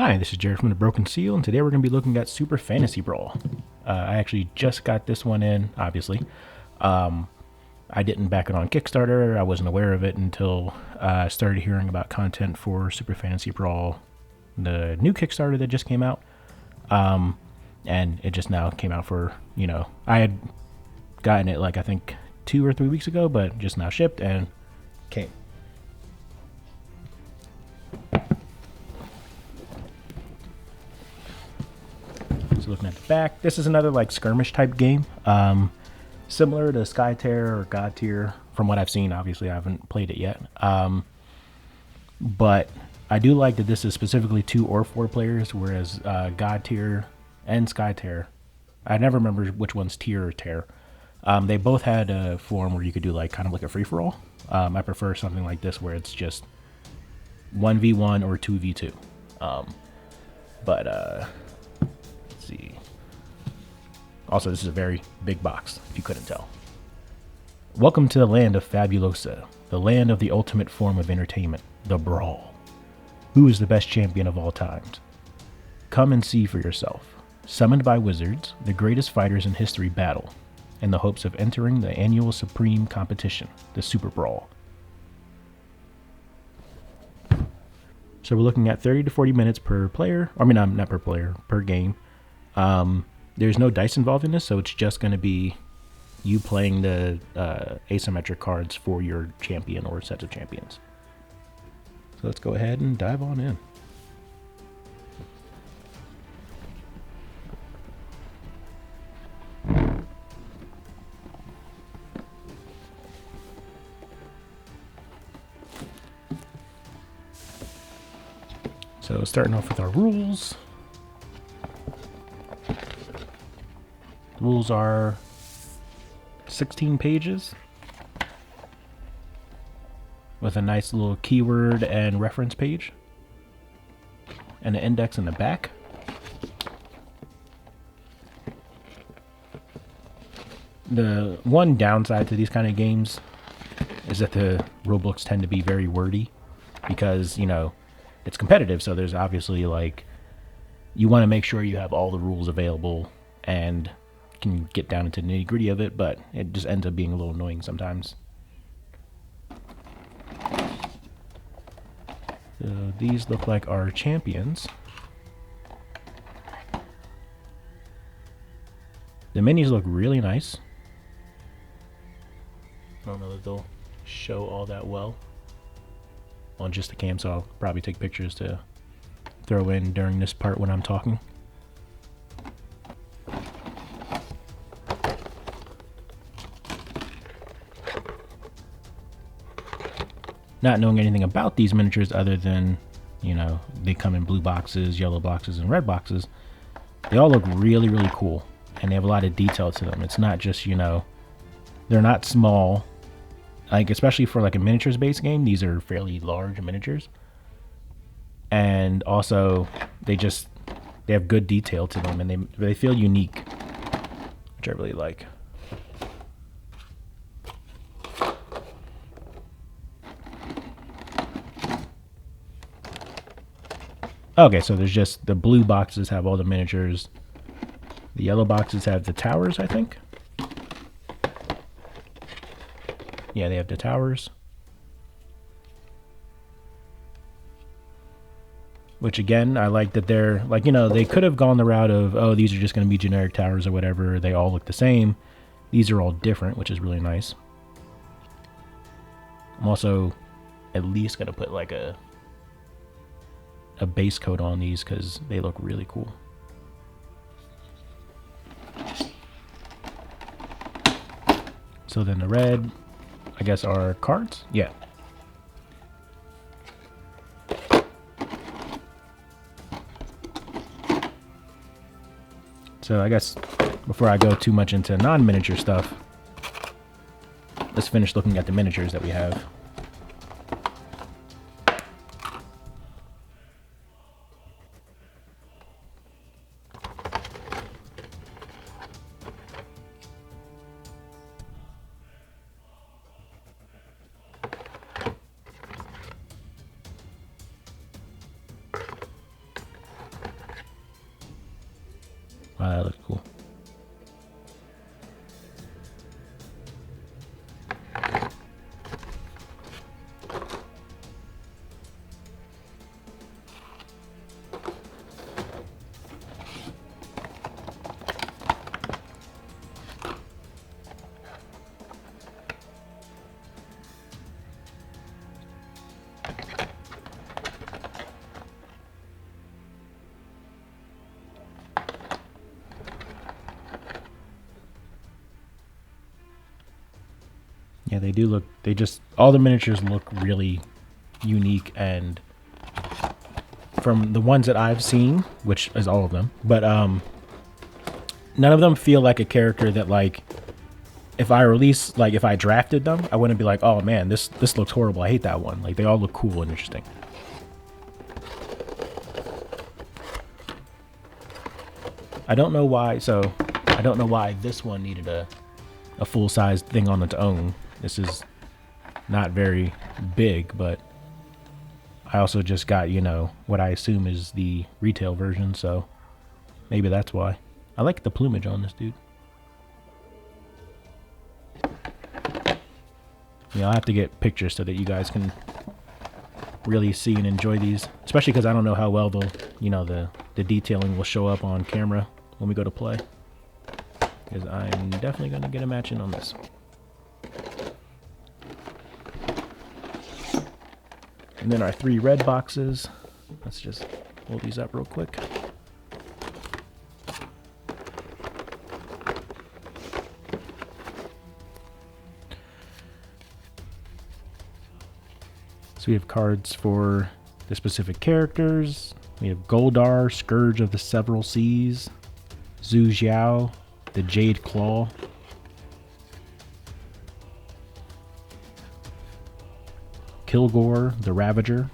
Hi, this is Jared from the Broken Seal, and today we're going to be looking at Super Fantasy Brawl. I actually just got this one in, obviously. I didn't back it on Kickstarter. I wasn't aware of it until I started hearing about content for Super Fantasy Brawl, the new Kickstarter that just came out. And it just now came out for, I had gotten it like I think 2 or 3 weeks ago, but just now shipped and came. So looking at the back, this is another like skirmish type game, similar to Sky Tier or God Tier. From what I've seen, obviously I haven't played it yet, but I do like that this is specifically 2 or 4 players, whereas God Tier and Sky Tier, I never remember which one's Tier or Tear. They both had a form where you could do like kind of like a free for all. I prefer something like this where it's just 1v1 or 2v2. Let's see. Also, this is a very big box, if you couldn't tell. Welcome to the land of Fabulosa, the land of the ultimate form of entertainment, the Brawl. Who is the best champion of all times? Come and see for yourself. Summoned by wizards, the greatest fighters in history battle, in the hopes of entering the annual supreme competition, the Super Brawl. So we're looking at 30 to 40 minutes per player. I mean, not per player, per game. There's no dice involved in this, so it's just going to be you playing the asymmetric cards for your champion or sets of champions. So let's go ahead and dive on in. So starting off with our rules. The rules are 16 pages with a nice little keyword and reference page and an index in the back. The one downside to these kind of games is that the rulebooks tend to be very wordy because, it's competitive, so there's obviously like you want to make sure you have all the rules available and can get down into the nitty gritty of it, but it just ends up being a little annoying sometimes. So these look like our champions. The minis look really nice. I don't know if they'll show all that well on just the cam, so I'll probably take pictures to throw in during this part when I'm talking. Not knowing anything about these miniatures other than, they come in blue boxes, yellow boxes, and red boxes, they all look really, really cool, and they have a lot of detail to them. It's not just, they're not small. Like, especially for like a miniatures based game, these are fairly large miniatures. And also they have good detail to them, and they feel unique, which I really like. Okay, so there's just the blue boxes have all the miniatures. The yellow boxes have the towers, I think. Yeah, they have the towers. Which again, I like that they're like, they could have gone the route of, oh, these are just going to be generic towers or whatever. They all look the same. These are all different, which is really nice. I'm also at least going to put like a base coat on these because they look really cool. So then the red, I guess, are cards? Yeah. So I guess before I go too much into non-miniature stuff, let's finish looking at the miniatures that we have. Wow, that looks cool. Yeah, they do look, all the miniatures look really unique, and from the ones that I've seen, which is all of them, but none of them feel like a character that, like, if I drafted them, I wouldn't be like, oh man, this looks horrible, I hate that one. Like, they all look cool and interesting. I don't know why this one needed a full-size thing on its own. This is not very big, but I also just got, you know, what I assume is the retail version, so maybe that's why. I like the plumage on this dude. Yeah, I'll have to get pictures so that you guys can really see and enjoy these, especially because I don't know how well the detailing will show up on camera when we go to play, because I'm definitely going to get a match in on this. And then our 3 red boxes. Let's just hold these up real quick. So we have cards for the specific characters. We have Goldar, Scourge of the Several Seas, Zhu Xiao, the Jade Claw, Kilgore, the Ravager,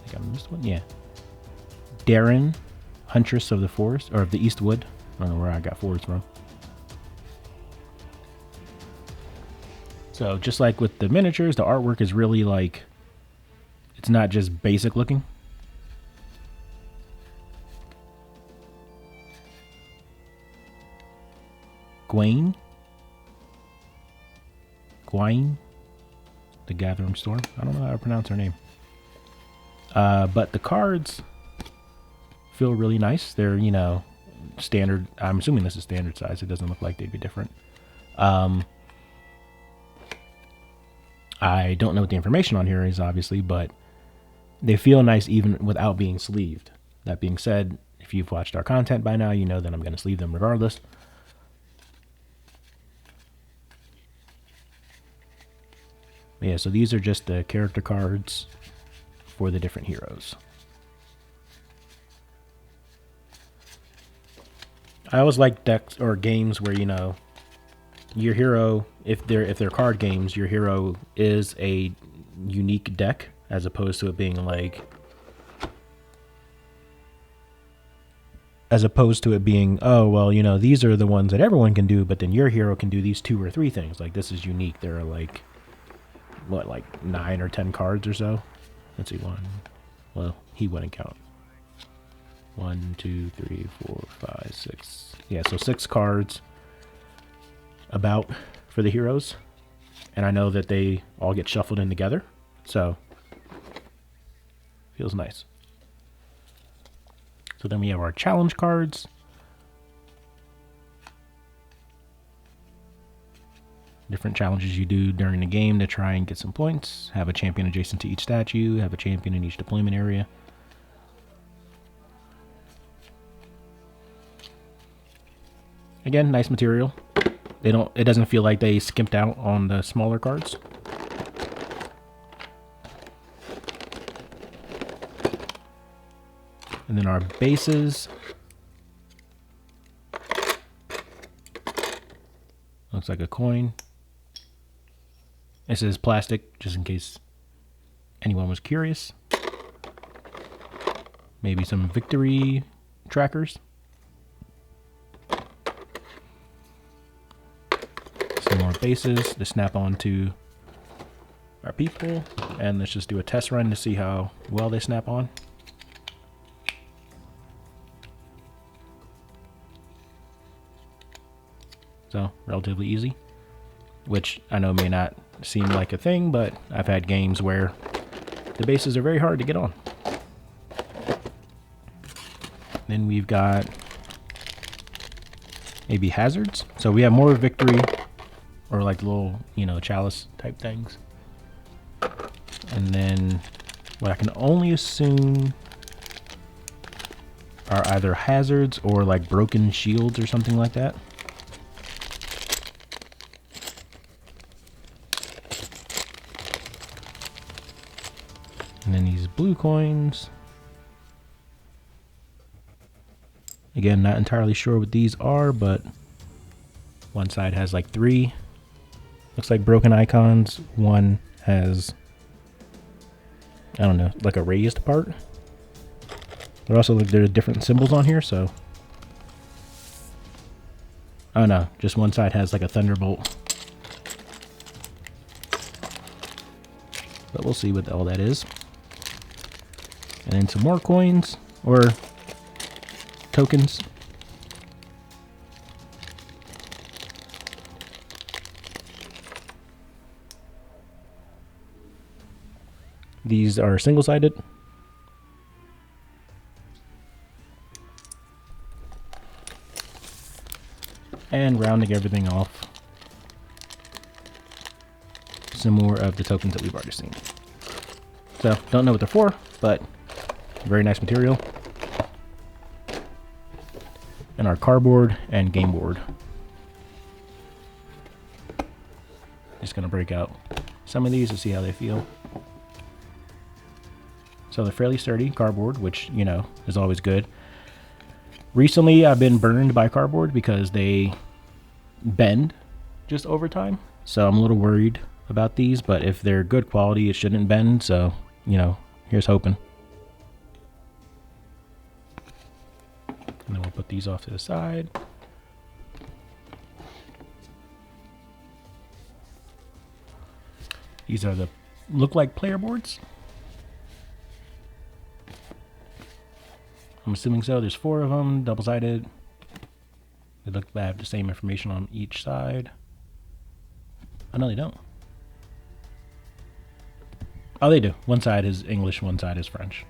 I think I missed one. Yeah, Darren, Huntress of the Forest, or of the Eastwood. I don't know where I got forest from. So just like with the miniatures, the artwork is really like, it's not just basic looking. Gwaine, the Gathering Storm. I don't know how to pronounce her name. But the cards feel really nice. They're, you know, standard. I'm assuming this is standard size. It doesn't look like they'd be different. I don't know what the information on here is, obviously, but they feel nice even without being sleeved. That being said, if you've watched our content by now, you know that I'm going to sleeve them regardless. Yeah, so these are just the character cards for the different heroes. I always like decks or games where, you know, your hero, if they're card games, your hero is a unique deck, as opposed to it being like, oh well, you know, these are the ones that everyone can do, but then your hero can do these 2 or 3 things. Like, this is unique. There are like, what, like 9 or 10 cards or so. Let's see, well, he wouldn't count. 1, 2, 3, 4, 5, 6. Yeah, so 6 cards about for the heroes, and I know that they all get shuffled in together, so feels nice. So then we have our challenge cards. Different challenges you do during the game to try and get some points. Have a champion adjacent to each statue, have a champion in each deployment area. Again, nice material. It doesn't feel like they skimped out on the smaller cards. And then our bases. Looks like a coin. This is plastic, just in case anyone was curious. Maybe some victory trackers. Some more bases to snap onto our people, and let's just do a test run to see how well they snap on. So, relatively easy, which I know may not seem like a thing, but I've had games where the bases are very hard to get on. Then we've got maybe hazards. So we have more victory, or like little, you know, chalice type things. And then what I can only assume are either hazards or like broken shields or something like that. And then these blue coins. Again, not entirely sure what these are, but one side has like 3. Looks like broken icons. One has, I don't know, like a raised part. But also, like, there are different symbols on here, so. Oh no, just one side has like a thunderbolt. But we'll see what all that is. And then some more coins, or tokens. These are single-sided. And rounding everything off, some more of the tokens that we've already seen. So, don't know what they're for, but very nice material. And our cardboard and game board. Just gonna break out some of these to see how they feel. So they're fairly sturdy cardboard, which, you know, is always good. Recently, I've been burned by cardboard because they bend just over time. So I'm a little worried about these, but if they're good quality, it shouldn't bend. So, you know, here's hoping. And then we'll put these off to the side. These are the look like player boards. I'm assuming so. There's 4 of them, double-sided. They look to have the same information on each side. Oh, no, they don't. Oh, they do. One side is English, one side is French.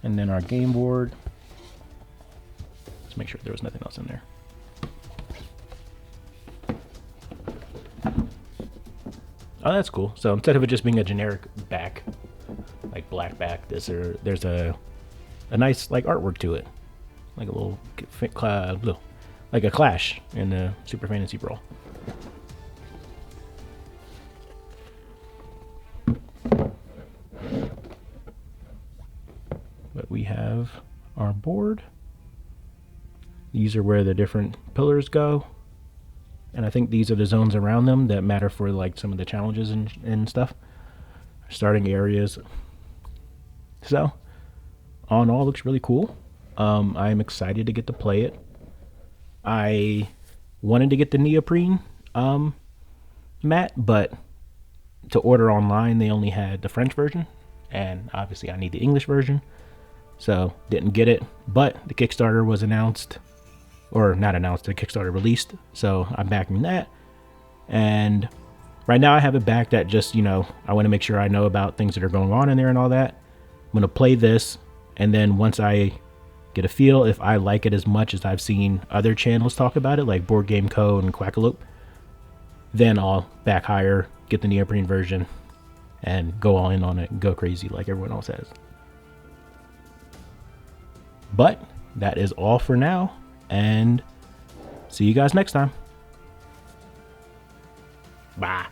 And then our game board. Let's make sure there was nothing else in there. Oh, that's cool. So instead of it just being a generic back, like black back, there's a nice like artwork to it, like a little like a Clash in the Super Fantasy Brawl. But we have our board. These are where the different pillars go. And I think these are the zones around them that matter for like some of the challenges and stuff. Starting areas. So, all in all, looks really cool. I'm excited to get to play it. I wanted to get the neoprene mat, but to order online, they only had the French version. And obviously I need the English version. So, didn't get it. But the Kickstarter was announced. Or not announced, the Kickstarter released. So I'm backing that. And right now I have it back that just, you know, I want to make sure I know about things that are going on in there and all that. I'm going to play this. And then once I get a feel, if I like it as much as I've seen other channels talk about it, like Board Game Co. and Quackalope, then I'll back higher, get the neoprene version, and go all in on it and go crazy like everyone else has. But that is all for now. And see you guys next time. Bye.